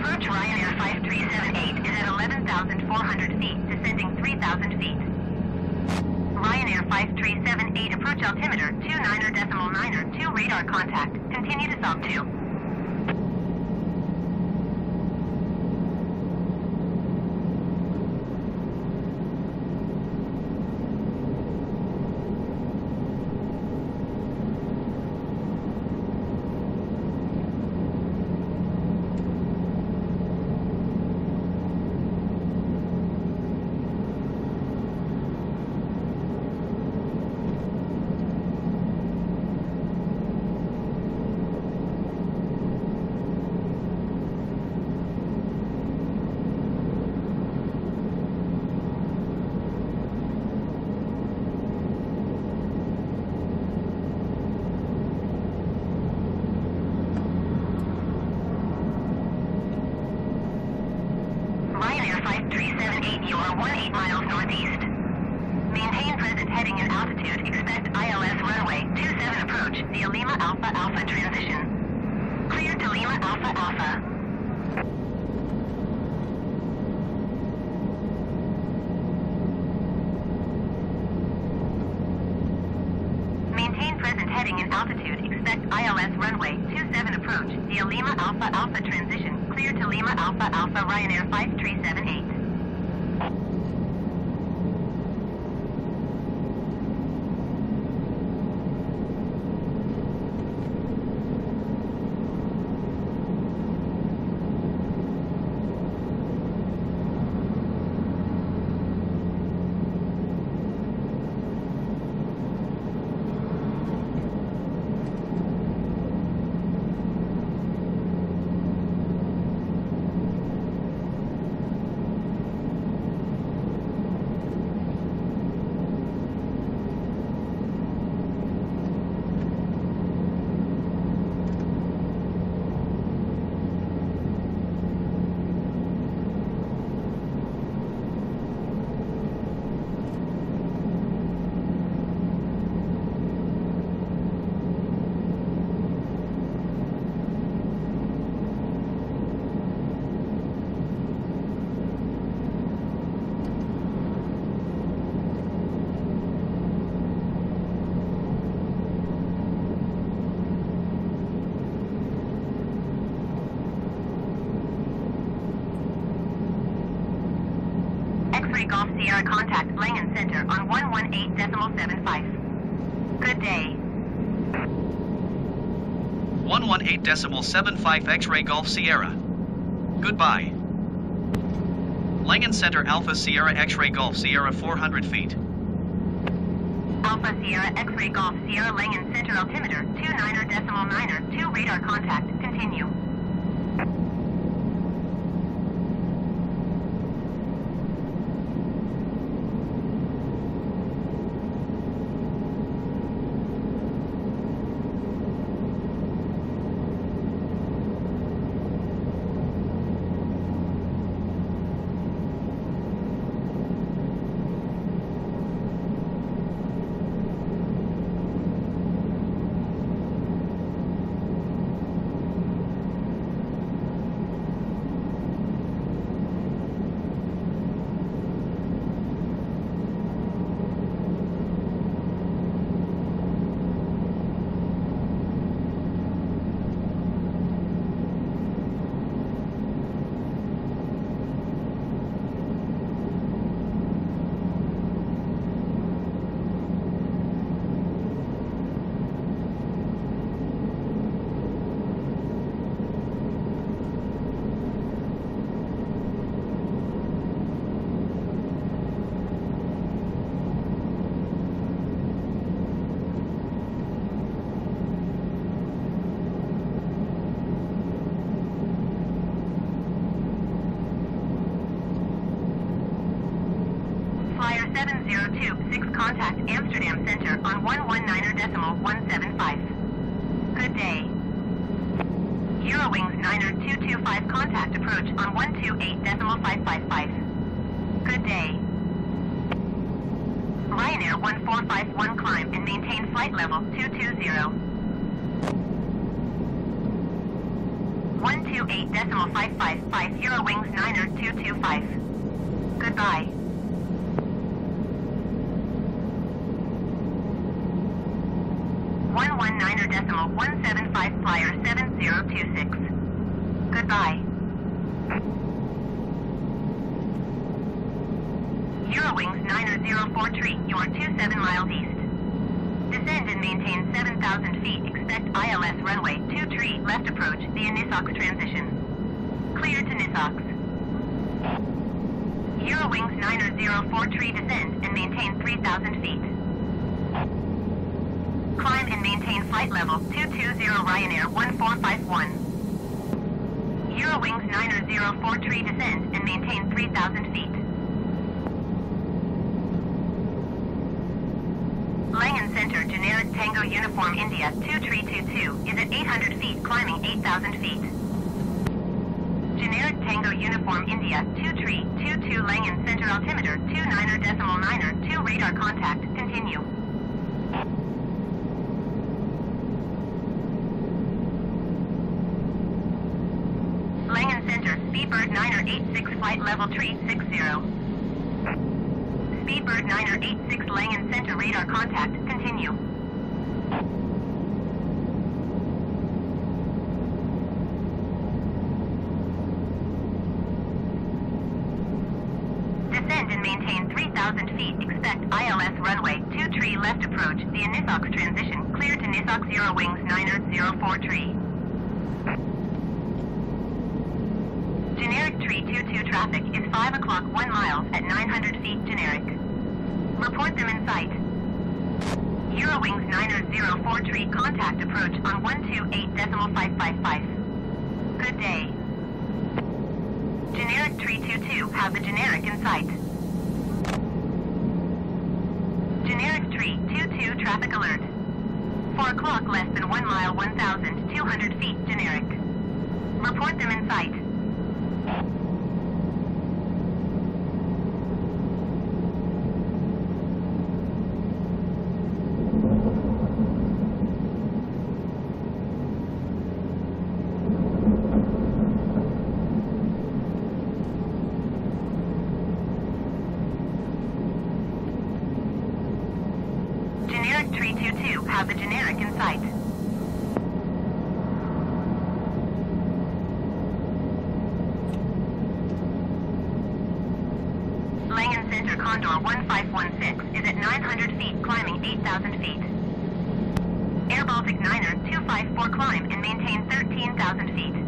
Approach Ryanair 5378 is at 11,400 feet, descending 3,000 feet. Ryanair 5378, approach altimeter 29.92 radar contact. Continue to sub 2. Ryanair 5378, you are 18 miles northeast. Maintain present heading and altitude. Expect ILS runway 27 approach via Lima Alpha Alpha transition. Clear to Lima Alpha Alpha. Maintain present heading and altitude. Expect ILS runway 27 approach via Lima Alpha Alpha transition. Clear to Lima Alpha Alpha Ryanair 5378. X-ray Golf Sierra contact Langen Center on 118.75. Good day. 118.75 X-ray Golf Sierra. Goodbye. Langen Center Alpha Sierra X-ray Golf Sierra 400 feet. Alpha Sierra X-ray Golf Sierra Langen Center altimeter 29.92 radar contact. Continue. Flyer 7026 contact Amsterdam Center on 119.175. Good day. Eurowings 90225 contact approach on 128.555. Good day. Ryanair 1451 climb and maintain flight level 220. 128.555 Eurowings Niner 225. Goodbye. .175 flyer 7026. Goodbye. Eurowings Niner 043, you are 27 miles east. Descend and maintain 7,000 feet. Expect ILS runway 23 left approach via Nissox transition. Clear to Nissox. Eurowings Niner 043 descend and maintain 3,000 feet. Climb and maintain flight level 220 Ryanair 1451. Eurowings Niner 043 descend and maintain 3,000 feet. Langen Center Generic Tango Uniform India 2322 is at 800 feet climbing 8,000 feet. Generic Tango Uniform India 2322 Langen Center altimeter 29.92 radar contact, continue. Langen Center, Speedbird Niner 86 flight level 360. Speedbird Niner 86 Langen Center radar contact, continue. Descend and maintain 3,000 feet. Expect ILS runway 23 left approach via Nissox transition. Clear to Nissox Eurowings Niner 043. Generic 322 traffic is 5 o'clock 1 mile at 900 feet generic. Report them in sight. Eurowings Niner 043 contact approach on 128.555. Good day. Generic 322 have the generic in sight. Generic 322 traffic alert. 4 o'clock less than 1 mile 1,200 feet generic. Report them in sight. Generic 322 have the generic in sight. Langen Center Condor 1516 is at 900 feet climbing 8,000 feet. Air Baltic Niner 254 climb and maintain 13,000 feet.